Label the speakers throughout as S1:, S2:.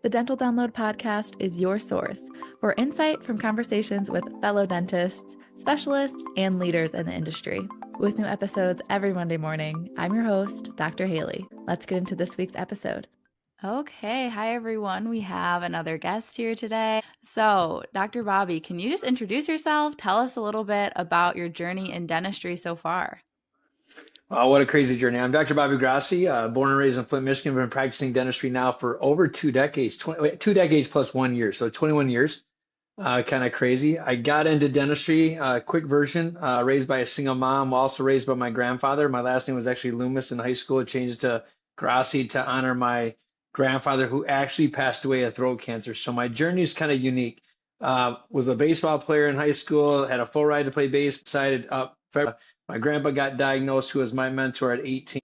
S1: The Dental Download podcast is your source for insight from conversations with fellow dentists, specialists, and leaders in the industry. With new episodes every Monday morning, I'm your host, Dr. Haley. Let's get into this week's episode. Okay, hi everyone. We have another guest here today. So, Dr. Bobby, can you just introduce yourself? Tell us a little bit about your journey in dentistry so far.
S2: What a crazy journey. I'm Dr. Bobby Grossi, born and raised in Flint, Michigan. Been practicing dentistry now for over 2 decades, 2 decades plus 1 year, so 21 years. Kind of crazy. I got into dentistry, quick version, raised by a single mom, also raised by my grandfather. My last name was actually Loomis in high school. It changed to Grossi to honor my grandfather who actually passed away of throat cancer. So my journey is kind of unique. Was a baseball player in high school, had a full ride to play base, decided up. My grandpa got diagnosed, who was my mentor at 18,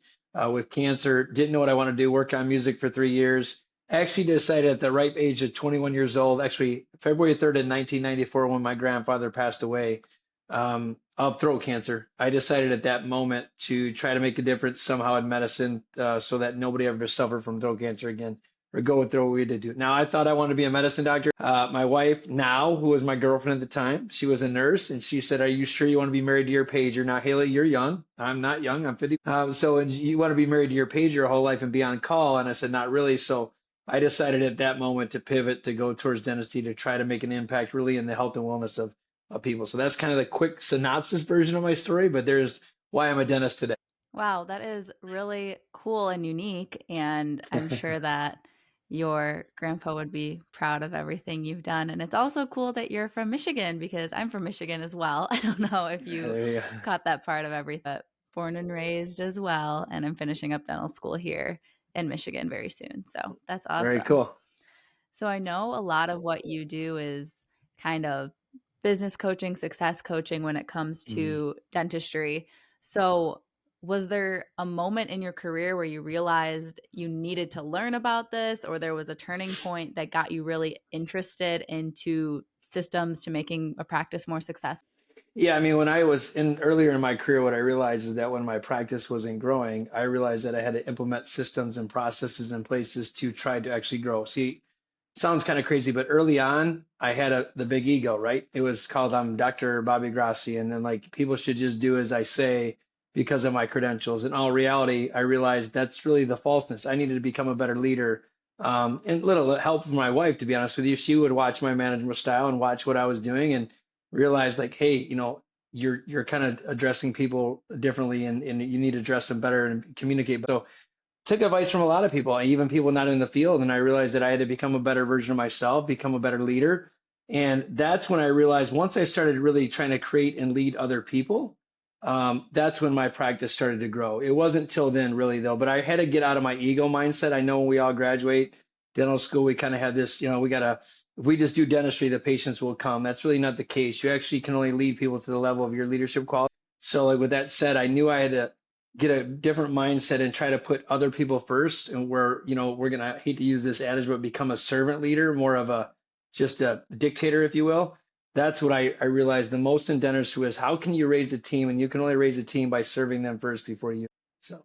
S2: with cancer. Didn't know what I wanted to do, worked on music for 3 years. Actually decided at the ripe age of 21 years old, actually February 3rd in 1994, when my grandfather passed away of throat cancer. I decided at that moment to try to make a difference somehow in medicine so that nobody ever suffered from throat cancer again or go with what we did do. Now, I thought I wanted to be a medicine doctor. My wife now, who was my girlfriend at the time, she was a nurse, and she said, "Are you sure you want to be married to your pager?" Now, Haley, you're young. I'm not young. I'm 50. So and you want to be married to your pager your whole life and be on call? And I said, not really. So I decided at that moment to pivot to go towards dentistry to try to make an impact really in the health and wellness of people. So that's kind of the quick synopsis version of my story, but there's why I'm a dentist today.
S1: Wow, that is really cool and unique. And I'm sure that your grandpa would be proud of everything you've done. And it's also cool that you're from Michigan because I'm from Michigan as well. I don't know if you
S2: There you go.
S1: caught that part of everything, but born and raised as well. And I'm finishing up dental school here in Michigan very soon. So that's
S2: Very
S1: awesome.
S2: cool.
S1: So I know a lot of what you do is kind of business coaching, success coaching when it comes
S2: Mhm.
S1: to dentistry. So was there a moment in your career where you realized you needed to learn about this, or there was a turning point that got you really interested into systems to making a practice more successful?
S2: Yeah, I mean, when I was in earlier in my career, what I realized is that when my practice wasn't growing, I realized that I had to implement systems and processes in places to try to actually grow. See, sounds kind of crazy, but early on, I had the big ego, right? It was called I'm Dr. Bobby Grassi, and then like people should just do as I say because of my credentials. In all reality, I realized that's really the falseness. I needed to become a better leader. And little help from my wife, to be honest with you. She would watch my management style and watch what I was doing and realize like, hey, you're kind of addressing people differently and you need to address them better and communicate. So took advice from a lot of people, even people not in the field, and I realized that I had to become a better version of myself, become a better leader. And that's when I realized once I started really trying to create and lead other people, that's when my practice started to grow. It wasn't till then, really, though, but I had to get out of my ego mindset. I know when we all graduate dental school, we kind of have this, we got to, if we just do dentistry, the patients will come. That's really not the case. You actually can only lead people to the level of your leadership quality. So, like with that said, I knew I had to get a different mindset and try to put other people first. And we're gonna, I hate to use this adage, but become a servant leader, more of a just a dictator, if you will. That's what I realized the most in dentistry is how can you raise a team, and you can only raise a team by serving them first before you. So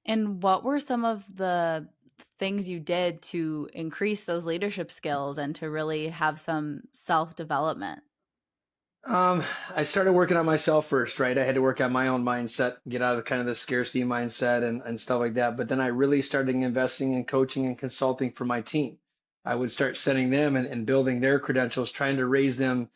S1: And what were some of the things you did to increase those leadership skills and to really have some self development?
S2: Um, I started working on myself first, right? I had to work on my own mindset, get out of kind of the scarcity mindset and stuff like that. But then I really started investing in coaching and consulting for my team. I would start setting them and building their credentials, trying to raise them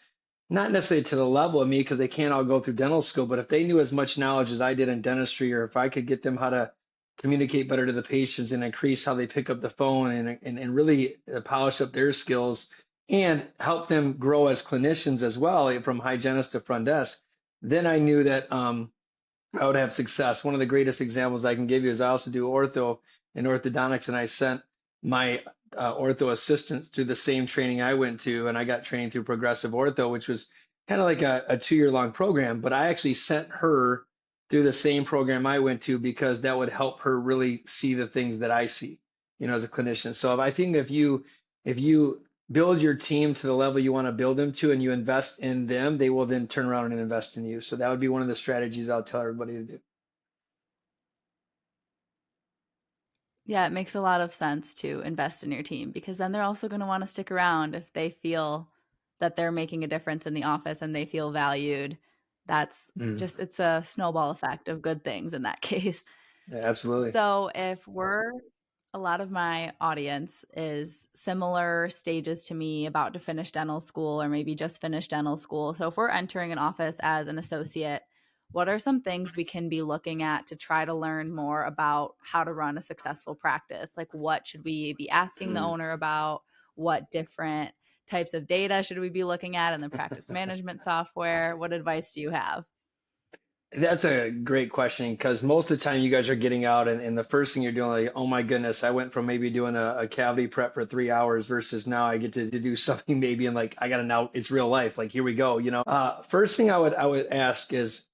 S2: not necessarily to the level of me because they can't all go through dental school, but if they knew as much knowledge as I did in dentistry, or if I could get them how to communicate better to the patients and increase how they pick up the phone and really polish up their skills and help them grow as clinicians as well, from hygienist to front desk, then I knew that I would have success. One of the greatest examples I can give you is I also do ortho and orthodontics, and I sent my ortho assistants through the same training I went to, and I got trained through Progressive Ortho, which was kind of like a 2 year long program. But I actually sent her through the same program I went to because that would help her really see the things that I see, as a clinician. So I think if you build your team to the level you want to build them to and you invest in them, they will then turn around and invest in you. So that would be one of the strategies I'll tell everybody to do.
S1: Yeah, it makes a lot of sense to invest in your team because then they're also going to want to stick around if they feel that they're making a difference in the office and they feel valued. That's
S2: Mm,
S1: just, it's a snowball effect of good things in that case.
S2: yeah, absolutely.
S1: So if we're a lot of my audience is similar stages to me, about to finish dental school or maybe just finished dental school. So if we're entering an office as an associate, what are some things we can be looking at to try to learn more about how to run a successful practice? Like, what should we be asking the owner about? What different types of data should we be looking at in the practice management software? What advice do you have?
S2: That's a great question because most of the time you guys are getting out and the first thing you're doing, like, oh my goodness, I went from maybe doing a cavity prep for 3 hours versus now I get to do something maybe and like I gotta now it's real life. Like here we go, you know. First thing I would ask is,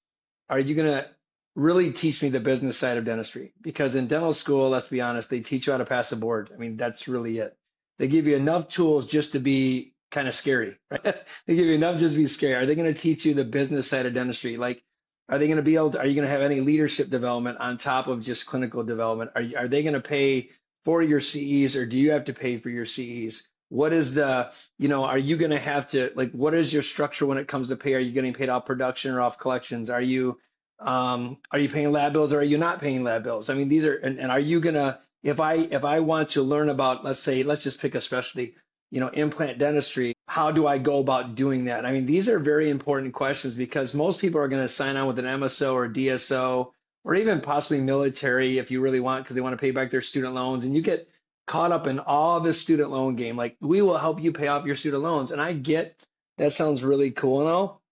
S2: are you going to really teach me the business side of dentistry? Because in dental school, let's be honest, they teach you how to pass a board. I mean, that's really it. They give you enough tools just to be kind of scary, right? They give you enough just to be scary. Are they going to teach you the business side of dentistry? Like, are they going to be able to, are you going to have any leadership development on top of just clinical development? Are they going to pay for your CEs or do you have to pay for your CEs? What is the, are you going to have to, like, what is your structure when it comes to pay? Are you getting paid off production or off collections? Are you paying lab bills or are you not paying lab bills? I mean, these are, and are you gonna, if I want to learn about, let's just pick a specialty, implant dentistry, how do I go about doing that? I mean, these are very important questions because most people are going to sign on with an MSO or DSO or even possibly military if you really want, because they want to pay back their student loans. And you get caught up in all this student loan game. Like, we will help you pay off your student loans. And I get that sounds really cool and all.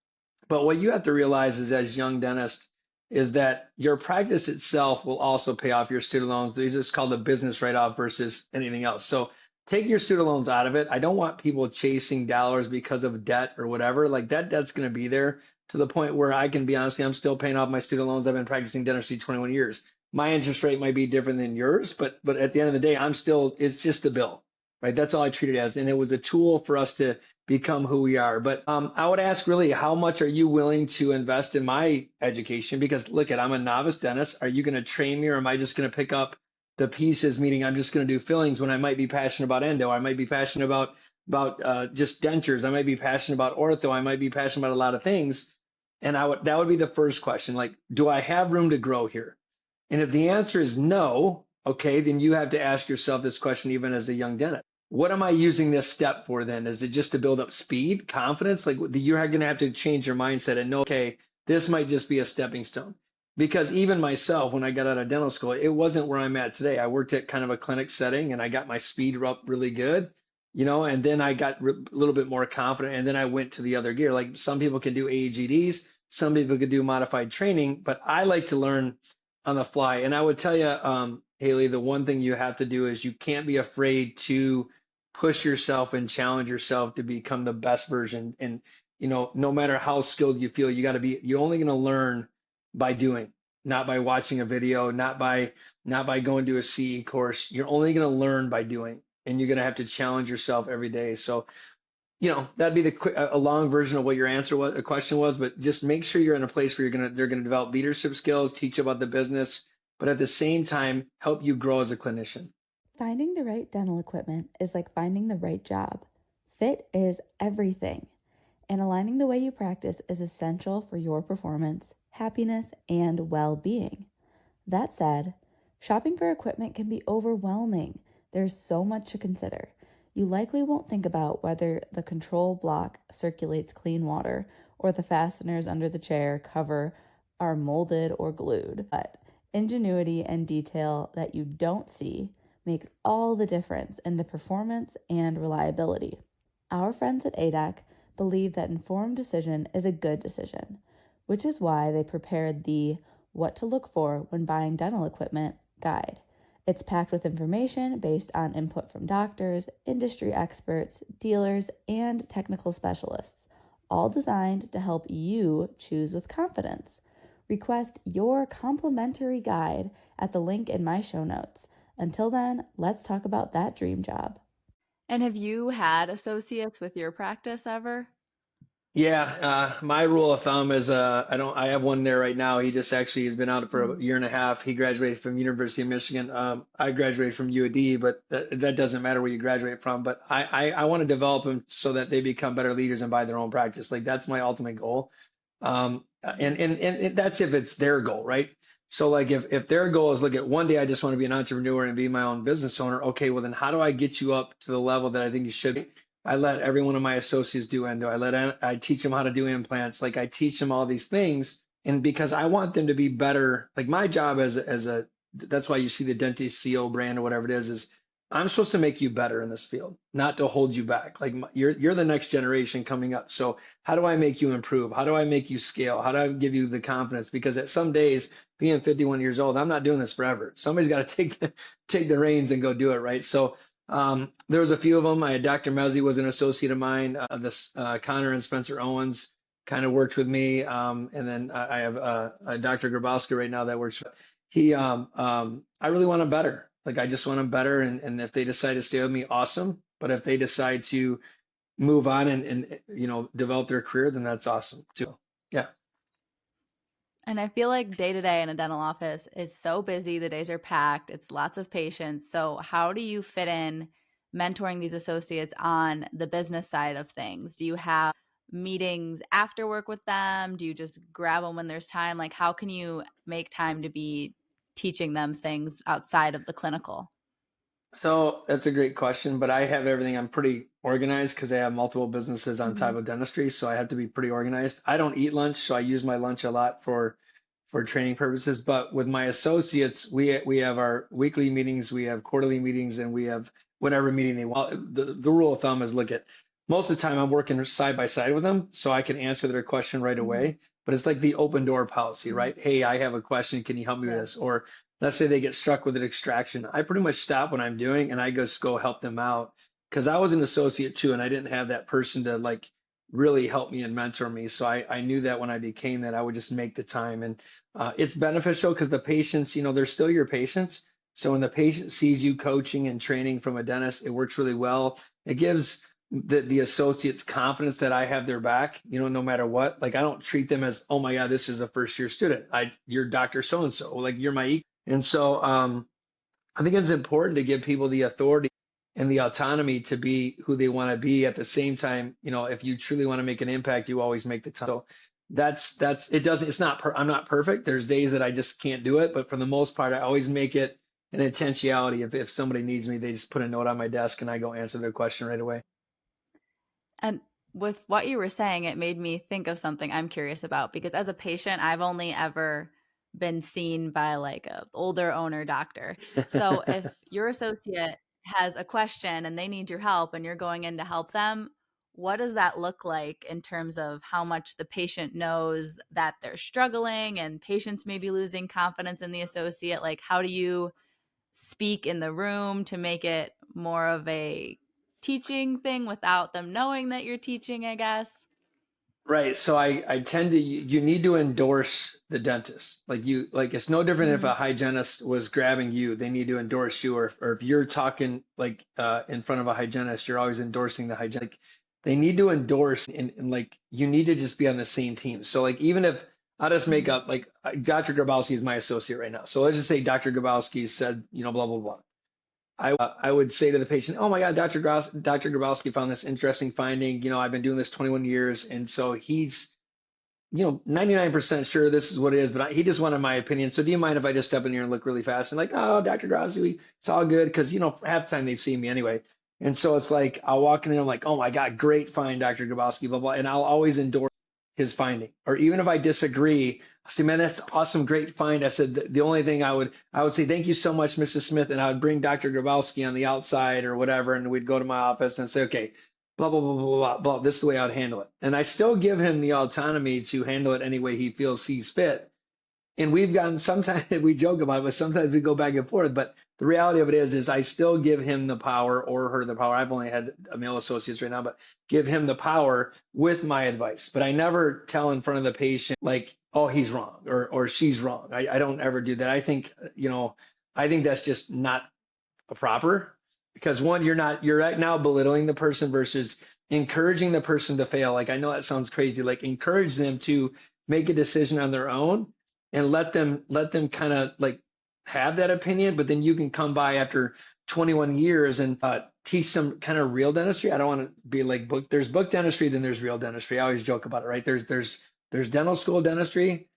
S2: But what you have to realize is, as young dentist, is that your practice itself will also pay off your student loans. These is called a business write-off versus anything else. So take your student loans out of it. I don't want people chasing dollars because of debt or whatever. Like that's going to be there to the point where I can be honest, I'm still paying off my student loans. I've been practicing dentistry 21 years. My interest rate might be different than yours, but at the end of the day, it's just a bill, right? That's all I treat it as. And it was a tool for us to become who we are. But I would ask really, how much are you willing to invest in my education? Because look I'm a novice dentist. Are you going to train me or am I just going to pick up the pieces, meaning I'm just going to do fillings when I might be passionate about endo? I might be passionate about just dentures. I might be passionate about ortho. I might be passionate about a lot of things. And that would be the first question. Like, do I have room to grow here? And if the answer is no, okay, then you have to ask yourself this question even as a young dentist. What am I using this step for then? Is it just to build up speed, confidence? Like, you're going to have to change your mindset and know, okay, this might just be a stepping stone. Because even myself, when I got out of dental school, it wasn't where I'm at today. I worked at kind of a clinic setting and I got my speed up really good, and then I got a little bit more confident and then I went to the other gear. Like, some people can do AEGDs, some people could do modified training, but I like to learn on the fly. And I would tell you, Haley, the one thing you have to do is you can't be afraid to push yourself and challenge yourself to become the best version. And, no matter how skilled you feel, you're only going to learn by doing, not by watching a video, not by going to a CE course. You're only going to learn by doing, and you're going to have to challenge yourself every day. So, that'd be a long version of what your answer was, a question was, but just make sure you're in a place where they're going to develop leadership skills, teach you about the business, but at the same time, help you grow as a clinician.
S1: Finding the right dental equipment is like finding the right job. Fit is everything, and aligning the way you practice is essential for your performance, happiness, and well being. That said, shopping for equipment can be overwhelming. There's so much to consider. You likely won't think about whether the control block circulates clean water or the fasteners under the chair cover are molded or glued. But ingenuity and detail that you don't see makes all the difference in the performance and reliability. Our friends at ADAC believe that informed decision is a good decision, which is why they prepared the What to Look For When Buying Dental Equipment guide. It's packed with information based on input from doctors, industry experts, dealers, and technical specialists, all designed to help you choose with confidence. Request your complimentary guide at the link in my show notes. Until then, let's talk about that dream job. And have you had associates with your practice ever?
S2: Yeah, my rule of thumb is I have one there right now. He just actually has been out for a
S1: Mhm.
S2: year and a half. He graduated from University of Michigan. I graduated from UAD, but that doesn't matter where you graduate from. But I want to develop them so that they become better leaders and buy their own practice. Like that's my ultimate goal. And that's if it's their goal, right? So like if their goal is look at one day I just want to be an entrepreneur and be my own business owner, okay, well then how do I get you up to the level that I think you should be? I let every one of my associates do endo. I teach them how to do implants. Like I teach them all these things, and because I want them to be better. Like my job as a that's why you see the dentist CO brand or whatever it is I'm supposed to make you better in this field, not to hold you back. Like you're the next generation coming up. So how do I make you improve? How do I make you scale? How do I give you the confidence? Because at some days, being 51 years old, I'm not doing this forever. Somebody's got to take the reins and go do it, right? So there was a few of them. I had Dr. Mezzi was an associate of mine. This Connor and Spencer Owens kind of worked with me, and then I have Dr. Grabowski right now that works. I really want them better. Like I just want them better, and if they decide to stay with me, awesome. But if they decide to move on and develop their career, then that's awesome too. Yeah.
S1: And I feel like day to day in a dental office is so busy. The days are packed. It's lots of patients. So, how do you fit in mentoring these associates on the business side of things? Do you have meetings after work with them? Do you just grab them when there's time? Like, how can you make time to be teaching them things outside of the clinical?
S2: So that's a great question, but I have everything. I'm pretty organized because I have multiple businesses on
S1: Hmm.
S2: top of dentistry, so I have to be pretty organized. I don't eat lunch, so I use my lunch a lot for training purposes. But with my associates, we have our weekly meetings, we have quarterly meetings, and we have whatever meeting they want. The rule of thumb is look at most of the time I'm working side by side with them, so I can answer their question right
S1: Hmm.
S2: away. But it's like the open door policy,
S1: Hmm.
S2: right? Hey, I have a question. Can you help me with
S1: Yeah.
S2: this? Or let's say they get struck with an extraction. I pretty much stop what I'm doing and I just go help them out because I was an associate too, and I didn't have that person to like really help me and mentor me. So I knew that when I became that, I would just make the time. And it's beneficial because the patients, they're still your patients. So when the patient sees you coaching and training from a dentist, it works really well. It gives the associates confidence that I have their back, no matter what. Like I don't treat them as, oh my God, this is a first year student. You're Dr. So and so, like you're my equal. And so I think it's important to give people the authority and the autonomy to be who they want to be. At the same time, if you truly want to make an impact, you always make the time. So that's it. Doesn't it's not I'm not perfect. There's days that I just can't do it, but for the most part, I always make it an intentionality. If somebody needs me, they just put a note on my desk and I go answer their question right away.
S1: And with what you were saying, it made me think of something I'm curious about because as a patient, I've only ever been seen by like a older owner doctor. So if your associate has a question and they need your help and you're going in to help them, what does that look like in terms of how much the patient knows that they're struggling and patients may be losing confidence in the associate? Like, how do you speak in the room to make it more of a teaching thing without them knowing that you're teaching, I guess.
S2: Right. So I tend to, you need to endorse the dentist. Like it's no different if
S1: Hmm.
S2: a hygienist was grabbing you, they need to endorse you. Or if you're talking like in front of a hygienist, you're always endorsing the hygienic. They need to endorse and like you need to just be on the same team. So like even if I just make
S1: Hmm.
S2: up like Dr. Grabowski is my associate right now. So let's just say Dr. Grabowski said, blah, blah, blah. I would say to the patient, "Oh my God, Dr. Grabowski found this interesting finding. I've been doing this 21 years, and so he's 99% sure this is what it is, but he just wanted my opinion. So do you mind if I just step in here and look really fast?" And like, "Oh, Dr. Grossi, it's all good," because half the time they've seen me anyway. And so it's like I'll walk in and I'm like, "Oh my God, great find, Dr. Grabowski, blah blah," and I'll always endorse his finding. Or even if I disagree, I say, "Man, that's awesome, great find." I said the only thing I would say, "Thank you so much, Mrs. Smith," and I would bring Dr. Grabowski on the outside or whatever, and we'd go to my office and say, "Okay, blah blah blah blah blah blah. This is the way I'd handle it." And I still give him the autonomy to handle it any way he feels sees fit. And we've gotten sometimes we joke about it, but sometimes we go back and forth. But the reality of it is I still give him the power or her the power. I've only had male associates right now, but give him the power with my advice. But I never tell in front of the patient like, "Oh, he's wrong," or "She's wrong." I don't ever do that. I think that's just not proper. because one, you're right now belittling the person versus encouraging the person to fail. Like, I know that sounds crazy. Like, encourage them to make a decision on their own and let them kind of like have that opinion, but then you can come by after 21 years and teach some kind of real dentistry. I don't want to be like there's book dentistry, then there's real dentistry. I always joke about it, right? There's dental school dentistry,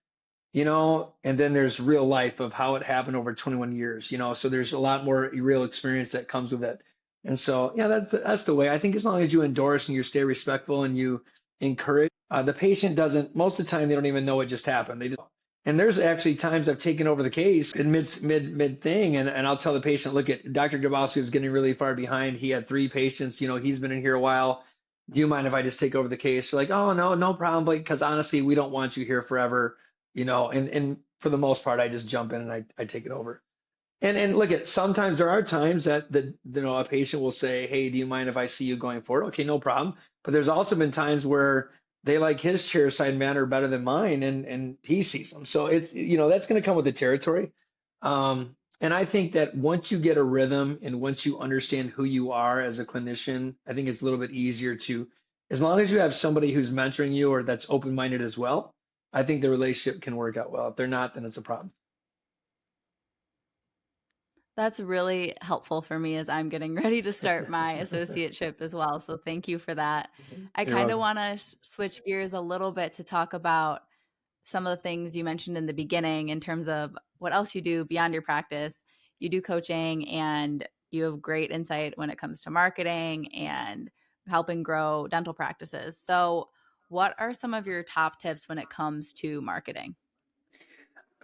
S2: and then there's real life of how it happened over 21 years, so there's a lot more real experience that comes with it. And so, yeah, that's the way. I think as long as you endorse and you stay respectful and you encourage, the patient doesn't, most of the time, they don't even know what just happened. And there's actually times I've taken over the case in mid thing, and I'll tell the patient, look, at Dr. Grossi was getting really far behind. He had 3 patients, he's been in here a while. Do you mind if I just take over the case? They're like, oh, no, no problem. Because honestly, we don't want you here forever. And for the most part, I just jump in and I take it over. And look, at sometimes there are times that a patient will say, hey, do you mind if I see you going forward? Okay, no problem. But there's also been times where they like his chair side manner better than mine, and he sees them. So it's that's going to come with the territory. And I think that once you get a rhythm and once you understand who you are as a clinician, I think it's a little bit easier to, as long as you have somebody who's mentoring you or that's open-minded as well, I think the relationship can work out well. If they're not, then it's a problem.
S1: That's really helpful for me as I'm getting ready to start my associateship as well. So thank you for that. I
S2: You're
S1: kind of
S2: welcome.
S1: want to switch gears a little bit to talk about some of the things you mentioned in the beginning in terms of what else you do beyond your practice. You do coaching and you have great insight when it comes to marketing and helping grow dental practices. So, what are some of your top tips when it comes to marketing?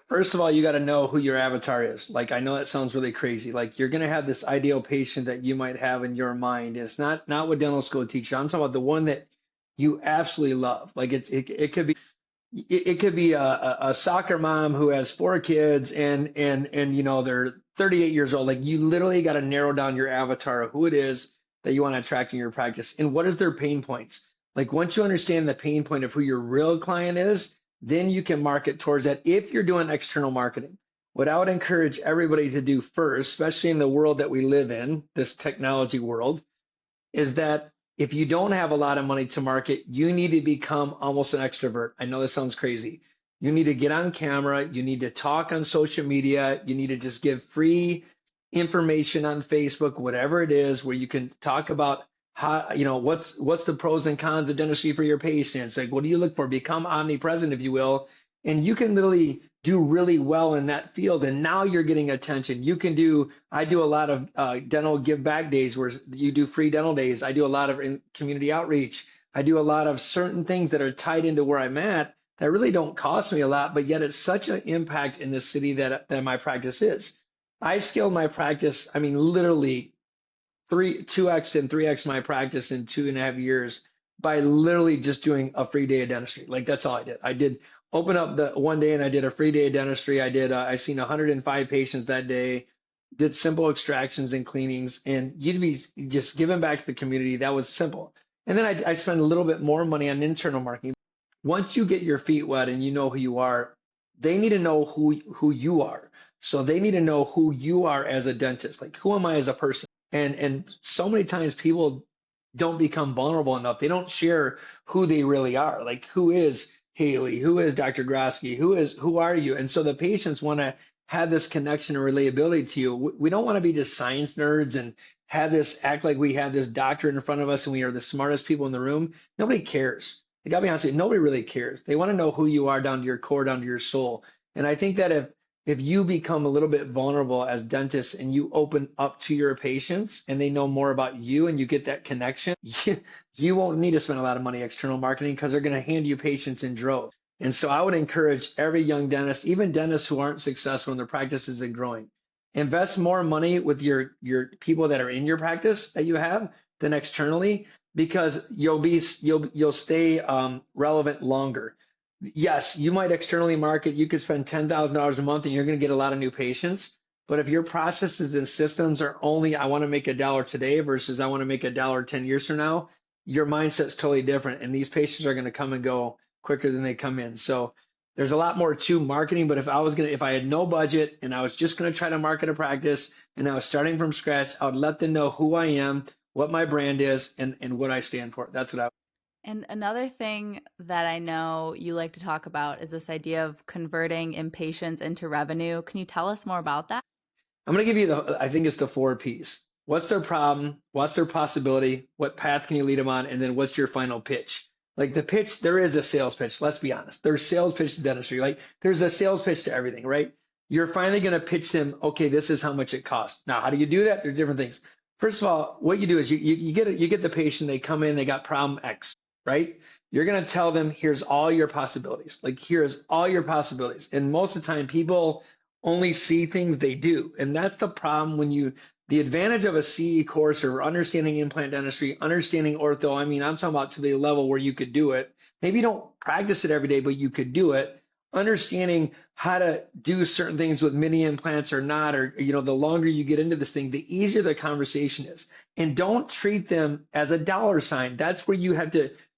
S2: First of all, you got to know who your avatar is. Like, I know that sounds really crazy. Like, you're going to have this ideal patient that you might have in your mind. It's not what dental school teaches. I'm talking about the one that you absolutely love. Like, it could be a soccer mom who has 4 kids and they're 38 years old. Like, you literally got to narrow down your avatar of who it is that you want to attract in your practice and what is their pain points. Like, once you understand the pain point of who your real client is, then you can market towards that. If you're doing external marketing, what I would encourage everybody to do first, especially in the world that we live in, this technology world, is that if you don't have a lot of money to market, you need to become almost an extrovert. I know this sounds crazy. You need to get on camera. You need to talk on social media. You need to just give free information on Facebook, whatever it is, where you can talk about how, what's the pros and cons of dentistry for your patients. Like, what do you look for? Become omnipresent, if you will. And you can literally do really well in that field. And now you're getting attention. I do a lot of dental give back days where you do free dental days. I do a lot of community outreach. I do a lot of certain things that are tied into where I'm at that really don't cost me a lot, but yet it's such an impact in the city that my practice is. I scaled my practice, I mean, literally 2x and 3x my practice in 2.5 years by literally just doing a free day of dentistry. Like, that's all I did. I did open up the one day and I did a free day of dentistry. I seen 105 patients that day, did simple extractions and cleanings, and you'd be just giving back to the community. That was simple. And then I spent a little bit more money on internal marketing. Once you get your feet wet and you know who you are, they need to know who you are. So they need to know who you are as a dentist. Like, who am I as a person? And so many times people don't become vulnerable enough. They don't share who they really are. Like, who is Haley? Who is Dr. Grosky? Who are you? And so the patients want to have this connection and relatability to you. We don't want to be just science nerds and act like we have this doctor in front of us and we are the smartest people in the room. Nobody cares. I gotta be honest with you, nobody really cares. They want to know who you are down to your core, down to your soul. And I think that if you become a little bit vulnerable as dentists and you open up to your patients and they know more about you and you get that connection, you won't need to spend a lot of money external marketing because they're going to hand you patients in droves. And so I would encourage every young dentist, even dentists who aren't successful in their practices and growing, invest more money with your people that are in your practice that you have than externally, because you'll stay relevant longer. Yes, you might externally market. You could spend $10,000 a month and you're going to get a lot of new patients. But if your processes and systems are only, I want to make $1 today versus I want to make $1 10 years from now, your mindset's totally different. And these patients are going to come and go quicker than they come in. So There's a lot more to marketing, but if I had no budget and I was just gonna try to market a practice and I was starting from scratch, I would let them know who I am, what my brand is, and what I stand for. That's what I.
S1: And another thing that I know you like to talk about is this idea of converting impatience into revenue. Can you tell us more about that?
S2: I'm going to give you I think it's the four P's. What's their problem? What's their possibility? What path can you lead them on? And then what's your final pitch? Like the pitch, there is a sales pitch. Let's be honest. There's sales pitch to dentistry. Like there's a sales pitch to everything, right? You're finally going to pitch them, okay, this is how much it costs. Now, how do you do that? There's different things. First of all, what you do is you get the patient, they come in, they got problem X, right? You're going to tell them, here's all your possibilities. Like here's all your possibilities. And most of the time people only see things they do. And that's the problem the advantage of a CE course or understanding implant dentistry, understanding ortho. I mean, I'm talking about to the level where you could do it. Maybe you don't practice it every day, but you could do it. Understanding how to do certain things with mini implants or not, or, the longer you get into this thing, the easier the conversation is. And don't treat them as a dollar sign. That's where you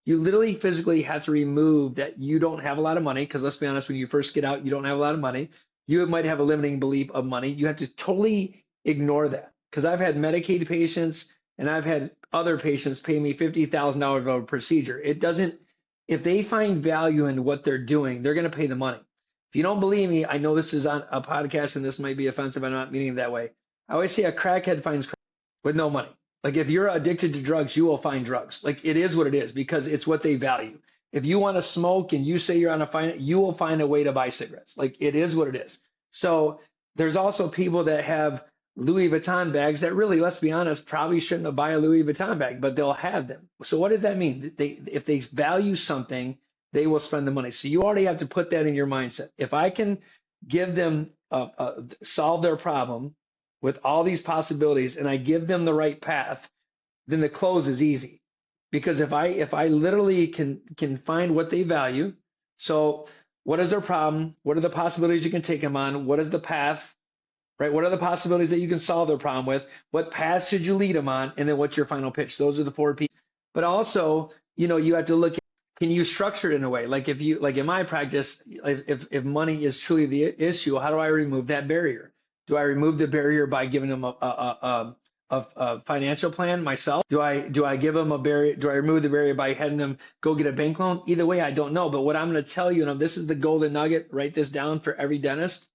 S2: literally physically have to remove that you don't have a lot of money. Because let's be honest, when you first get out, you don't have a lot of money. You might have a limiting belief of money. You have to totally ignore that. Because I've had Medicaid patients and I've had other patients pay me $50,000 for a procedure. It doesn't, if they find value in what they're doing, they're going to pay the money. If you don't believe me, I know this is on a podcast and this might be offensive. I'm not meaning it that way. I always say a crackhead finds crack with no money. Like if you're addicted to drugs, you will find drugs. Like it is what it is because it's what they value. If you want to smoke and you say you're on a fine, you will find a way to buy cigarettes. Like it is what it is. So there's also people that have Louis Vuitton bags that really, let's be honest, probably shouldn't have buy a Louis Vuitton bag, but they'll have them. So what does that mean? If they value something, they will spend the money. So you already have to put that in your mindset. If I can give them solve their problem with all these possibilities, and I give them the right path, then the close is easy. Because if I literally can find what they value, so what is their problem? What are the possibilities you can take them on? What is the path? Right? What are the possibilities that you can solve their problem with? What path should you lead them on? And then what's your final pitch? Those are the four P's. But also, you have to look at, can you structure it in a way? Like like in my practice, if money is truly the issue, how do I remove that barrier? Do I remove the barrier by giving them a financial plan myself? Do I give them a barrier? Do I remove the barrier by having them go get a bank loan? Either way, I don't know. But what I'm going to tell you, and this is the golden nugget, write this down for every dentist.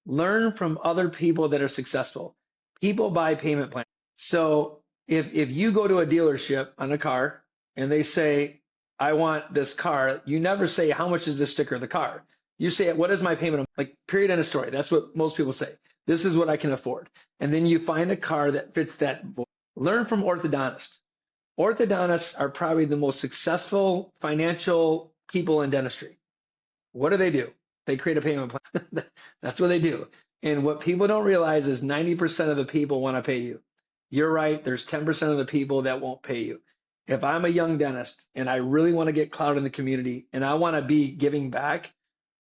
S2: Learn from other people that are successful. People buy payment plans. So if you go to a dealership on a car and they say, I want this car, you never say, how much is the sticker of the car? You say, what is my payment? Like, period, end of story. That's what most people say. This is what I can afford. And then you find a car that fits that. Learn from orthodontists. Orthodontists are probably the most successful financial people in dentistry. What do? They create a payment plan. That's what they do. And what people don't realize is 90% of the people want to pay you. You're right. There's 10% of the people that won't pay you. If I'm a young dentist and I really want to get clout in the community and I want to be giving back,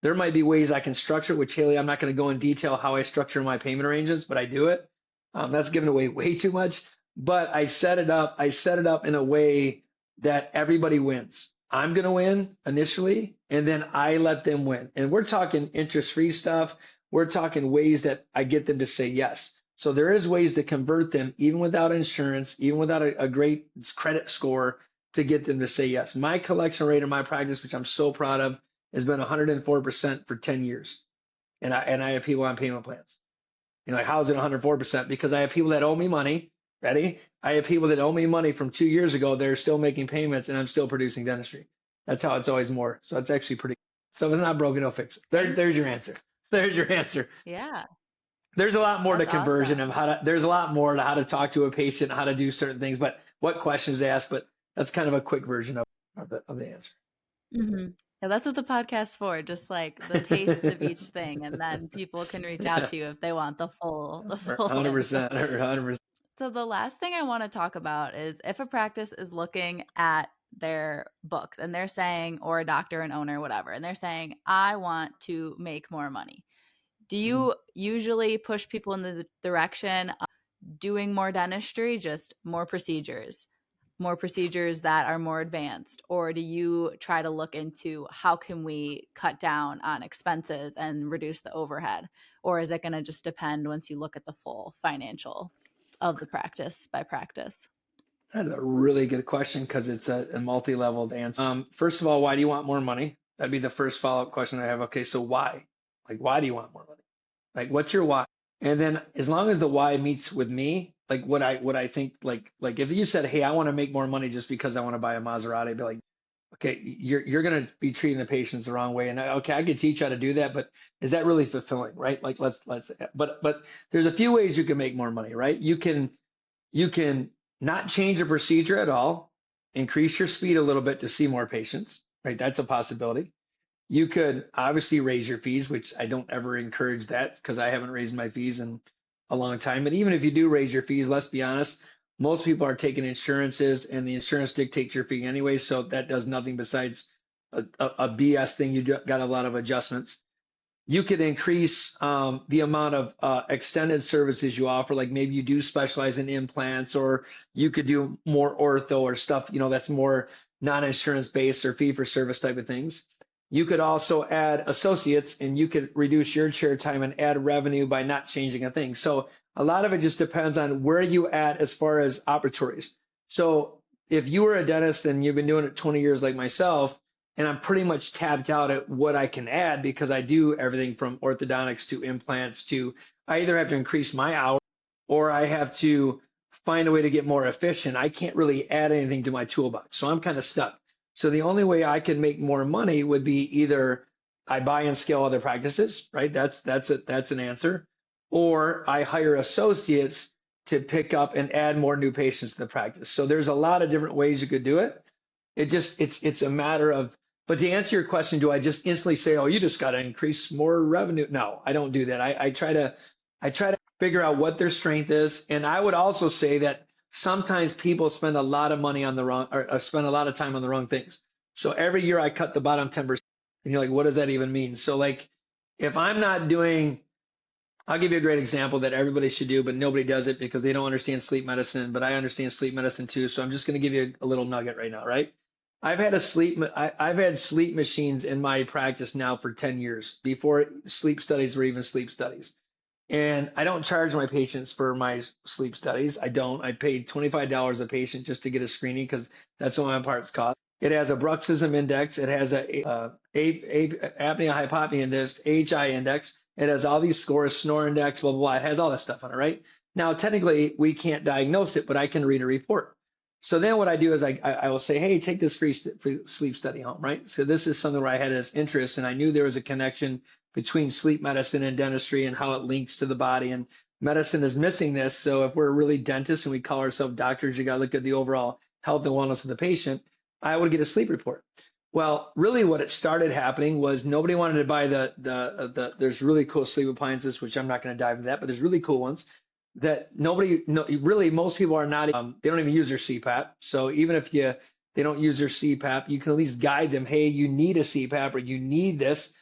S2: there might be ways I can structure, which Haley, I'm not going to go in detail how I structure my payment arrangements, but I do it. That's giving away way too much. But I set it up. I set it up in a way that everybody wins. I'm going to win initially, and then I let them win. And we're talking interest-free stuff. We're talking ways that I get them to say yes. So there is ways to convert them, even without insurance, even without a great credit score, to get them to say yes. My collection rate in my practice, which I'm so proud of, has been 104% for 10 years. And I have people on payment plans. Like, how is it 104%? Because I have people that owe me money. Ready? I have people that owe me money from 2 years ago. They're still making payments, and I'm still producing dentistry. That's how it's always more. So it's actually pretty. So if it's not broken, I'll fix it. There's your answer. There's your answer.
S1: Yeah,
S2: There's a lot more to
S1: that's
S2: conversion
S1: awesome.
S2: of there's a lot more to how to talk to a patient, how to do certain things, but what questions they ask. But that's kind of a quick version of the answer.
S1: Hmm. Yeah, that's what the podcast's for, just like the tastes of each thing, and then people can reach out
S2: Yeah,
S1: to you if they want the full info.
S2: 100%, 100%.
S1: So the last thing I want to talk about is if a practice is looking at their books and they're saying, or a doctor, an owner, whatever, and they're saying, I want to make more money. Do you usually push people in the direction of doing more dentistry, just more procedures, more procedures that are more advanced? Or do you try to look into how can we cut down on expenses and reduce the overhead? Or is it going to just depend once you look at the full financial of the practice by practice?
S2: That's a really good question because it's a multi-leveled answer. First of all, why do you want more money? That'd be the first follow-up question I have. Okay, so why? Like, why do you want more money? Like, what's your why? And then as long as the why meets with me, like what I think, like if you said, hey, I want to make more money just because I want to buy a Maserati, I'd be like, okay, you're gonna be treating the patients the wrong way. And okay, I could teach how to do that, but is that really fulfilling, right? Like but there's a few ways you can make more money, right? You can not change a procedure at all, increase your speed a little bit to see more patients, right? That's a possibility. You could obviously raise your fees, which I don't ever encourage that because I haven't raised my fees in a long time. But even if you do raise your fees, let's be honest, most people are taking insurances and the insurance dictates your fee anyway. So that does nothing besides a BS thing. You got a lot of adjustments. You could increase the amount of extended services you offer. Like maybe you do specialize in implants, or you could do more ortho or stuff, that's more non-insurance based or fee for service type of things. You could also add associates and you could reduce your chair time and add revenue by not changing a thing. So a lot of it just depends on where you at as far as opportunities. So if you were a dentist and you've been doing it 20 years like myself, and I'm pretty much tapped out at what I can add because I do everything from orthodontics to implants to I either have to increase my hours or I have to find a way to get more efficient. I can't really add anything to my toolbox. So I'm kind of stuck. So the only way I can make more money would be either I buy and scale other practices, right? That's an answer. Or I hire associates to pick up and add more new patients to the practice. So there's a lot of different ways you could do it. It's a matter of, but to answer your question, do I just instantly say, oh, you just got to increase more revenue? No, I don't do that. I try to figure out what their strength is. And I would also say that sometimes people spend a lot of money on the wrong, or spend a lot of time on the wrong things. So every year I cut the bottom 10%. And you're like, what does that even mean? So like, if I'm not doing, I'll give you a great example that everybody should do, but nobody does it because they don't understand sleep medicine, but I understand sleep medicine too. So I'm just going to give you a little nugget right now, right? I've had sleep machines in my practice now for 10 years before sleep studies were even sleep studies. And I don't charge my patients for my sleep studies. I don't. I paid $25 a patient just to get a screening because that's what my parts cost. It has a bruxism index. It has apnea hypopnea index, AHI index. It has all these scores, snore index, blah, blah, blah. It has all that stuff on it, right? Now, technically, we can't diagnose it, but I can read a report. So then what I do is I will say, hey, take this free sleep study home, right? So this is something where I had this interest and I knew there was a connection between sleep medicine and dentistry and how it links to the body. And medicine is missing this. So if we're really dentists and we call ourselves doctors, you got to look at the overall health and wellness of the patient. I would get a sleep report. Well, really what it started happening was nobody wanted to buy there's really cool sleep appliances, which I'm not going to dive into that, but there's really cool ones that really most people are not, they don't even use their CPAP. So even if they don't use their CPAP, you can at least guide them, hey, you need a CPAP or you need this.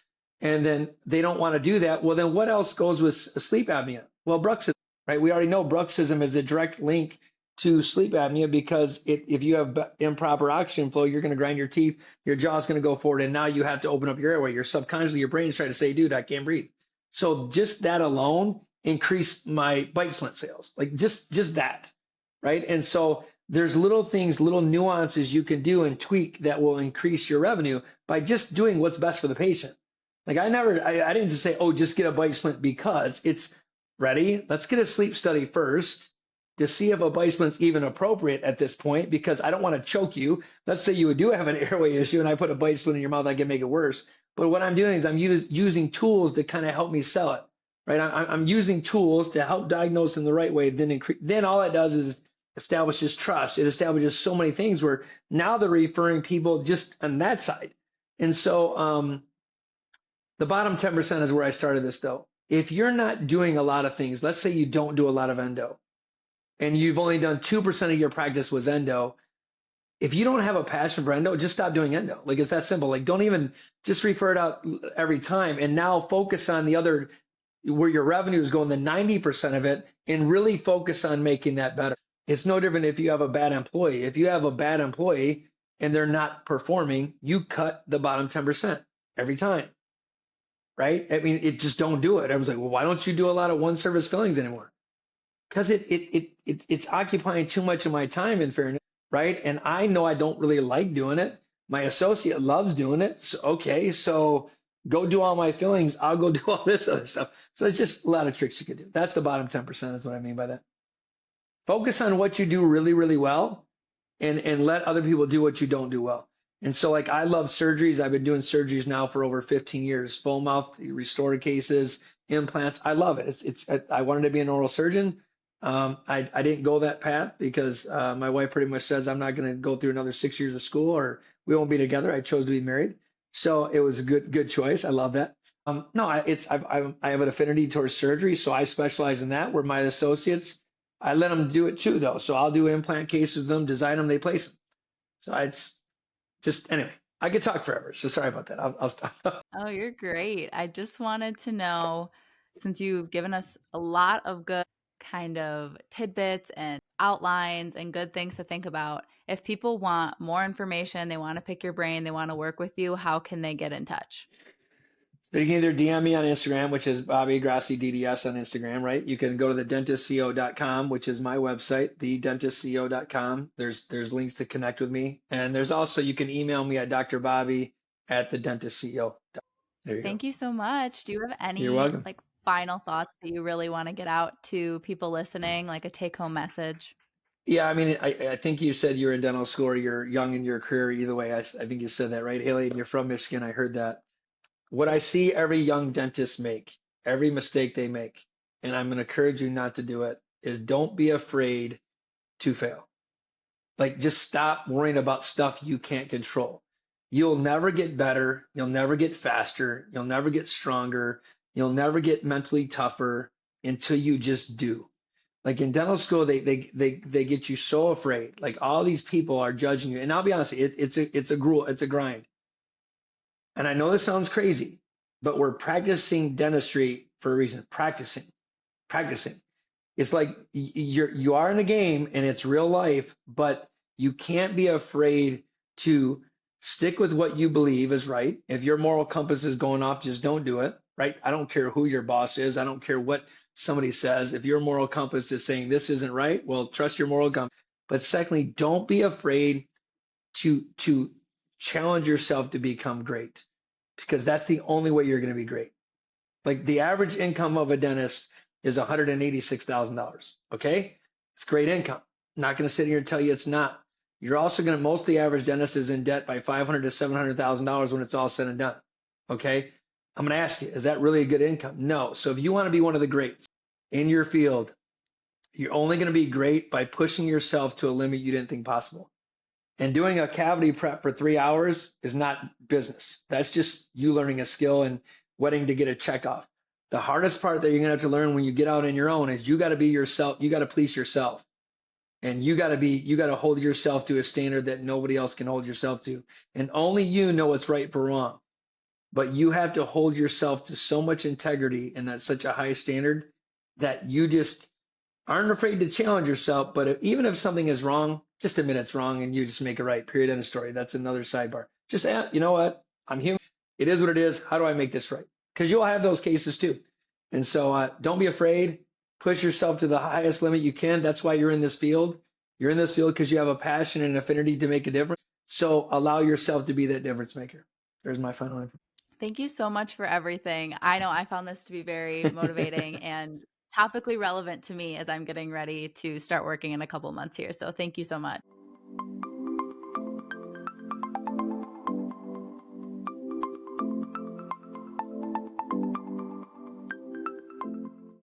S2: And then they don't want to do that. Well, then what else goes with sleep apnea? Well, bruxism, right? We already know bruxism is a direct link to sleep apnea because if you have improper oxygen flow, you're going to grind your teeth, your jaw's going to go forward, and now you have to open up your airway. Your subconsciously, your brain is trying to say, dude, I can't breathe. So just that alone increased my bite splint sales, like just that, right? And so there's little things, little nuances you can do and tweak that will increase your revenue by just doing what's best for the patient. Like I didn't just say, oh, just get a bite splint because it's ready. Let's get a sleep study first to see if a bite splint's even appropriate at this point, because I don't want to choke you. Let's say you do have an airway issue and I put a bite splint in your mouth, I can make it worse. But what I'm doing is I'm using tools to kind of help me sell it, right? I'm using tools to help diagnose in the right way. Then all it does is establishes trust. It establishes so many things where now they're referring people just on that side. And so the bottom 10% is where I started this though. If you're not doing a lot of things, let's say you don't do a lot of endo, and you've only done 2% of your practice was endo, if you don't have a passion for endo, just stop doing endo. Like it's that simple. Like don't even just refer it out every time and now focus on the other, where your revenue is going, the 90% of it, and really focus on making that better. It's no different if you have a bad employee. If you have a bad employee and they're not performing, you cut the bottom 10% every time, right? I mean, it just don't do it. I was like, well, why don't you do a lot of one service fillings anymore? Because it's occupying too much of my time, in fairness, right? And I know I don't really like doing it. My associate loves doing it. So, okay, so go do all my fillings. I'll go do all this other stuff. So it's just a lot of tricks you could do. That's the bottom 10% is what I mean by that. Focus on what you do really, really well, and let other people do what you don't do well. And so, like, I love surgeries. I've been doing surgeries now for over 15 years. Full mouth restorative cases, implants. I love it. I wanted to be an oral surgeon. I didn't go that path because my wife pretty much says I'm not going to go through another 6 years of school or we won't be together. I chose to be married, so it was a good choice. I love that. No, I have an affinity towards surgery, so I specialize in that. Where my associates, I let them do it too, though. So I'll do implant cases with them, design them, they place them. So it's just anyway. I could talk forever, so sorry about that. I'll stop.
S1: Oh, you're great. I just wanted to know, since you've given us a lot of good kind of tidbits and outlines and good things to think about, if people want more information, they want to pick your brain, they want to work with you, how can they get in touch?
S2: You can either DM me on Instagram, which is Bobby Grossi DDS on Instagram, right? You can go to thedentistco.com, which is my website, thedentistco.com. There's links to connect with me. And there's also, you can email me at drbobby at thedentistco. There you go.
S1: Thank you so much. Do you have
S2: You're
S1: any
S2: welcome.
S1: like final thoughts that you really want to get out to people listening, like a take-home message?
S2: Yeah, I mean, I think you said you're in dental school or you're young in your career. Either way, I think you said that, right, Haley? And you're from Michigan. I heard that. What I see every young dentist make, every mistake they make, and I'm going to encourage you not to do it, is don't be afraid to fail. Like, just stop worrying about stuff you can't control. You'll never get better. You'll never get faster. You'll never get stronger. You'll never get mentally tougher until you just do. Like in dental school, they get you so afraid. Like all these people are judging you. And I'll be honest, it's a gruel, it's a grind. And I know this sounds crazy, but we're practicing dentistry for a reason. Practicing. It's like you are in the game and it's real life, but you can't be afraid to stick with what you believe is right. If your moral compass is going off, just don't do it, right? I don't care who your boss is. I don't care what somebody says. If your moral compass is saying this isn't right, well, trust your moral compass. But secondly, don't be afraid to challenge yourself to become great because that's the only way you're going to be great. Like the average income of a dentist is $186,000. Okay. It's great income. I'm not going to sit here and tell you it's not. You're also going to, most of the average dentist is in debt by $500,000 to $700,000 when it's all said and done. Okay. I'm going to ask you, is that really a good income? No. So if you want to be one of the greats in your field, you're only going to be great by pushing yourself to a limit you didn't think possible. And doing a cavity prep for 3 hours is not business. That's just you learning a skill and waiting to get a check off. The hardest part that you're gonna have to learn when you get out on your own is you got to be yourself. You got to police yourself, and you got to hold yourself to a standard that nobody else can hold yourself to. And only you know what's right for wrong. But you have to hold yourself to so much integrity and at such a high standard that you just aren't afraid to challenge yourself. But even if something is wrong, just admit it's wrong and you just make it right. Period. End of story. That's another sidebar. Just you know what? I'm human. It is what it is. How do I make this right? Because you'll have those cases too. And so don't be afraid. Push yourself to the highest limit you can. That's why you're in this field. You're in this field because you have a passion and an affinity to make a difference. So allow yourself to be that difference maker. There's my final information.
S1: Thank you so much for everything. I know I found this to be very motivating and topically relevant to me as I'm getting ready to start working in a couple months here. So thank you so much.